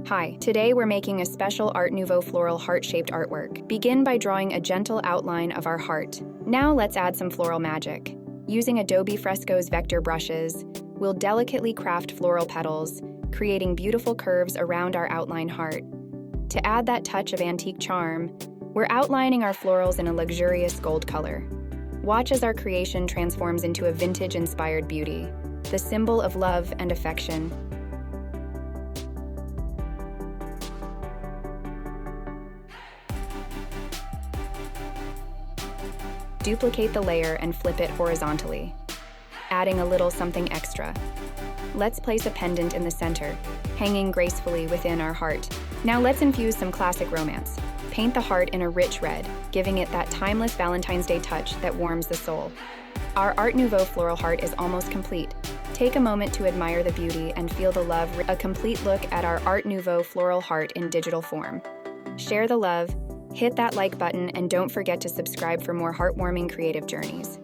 Hi, today we're making a special Art Nouveau floral heart-shaped artwork. Begin by drawing a gentle outline of our heart. Now let's add some floral magic. Using Adobe Fresco's vector brushes, we'll delicately craft floral petals, creating beautiful curves around our outline heart. To add that touch of antique charm, we're outlining our florals in a luxurious gold color. Watch as our creation transforms into a vintage-inspired beauty, the symbol of love and affection. Duplicate the layer and flip it horizontally, adding a little something extra. Let's place a pendant in the center, hanging gracefully within our heart. Now let's infuse some classic romance. Paint the heart in a rich red, giving it that timeless Valentine's Day touch that warms the soul. Our Art Nouveau floral heart is almost complete. Take a moment to admire the beauty and feel the love. A complete look at our Art Nouveau floral heart in digital form. Share the love, hit that like button, and don't forget to subscribe for more heartwarming creative journeys.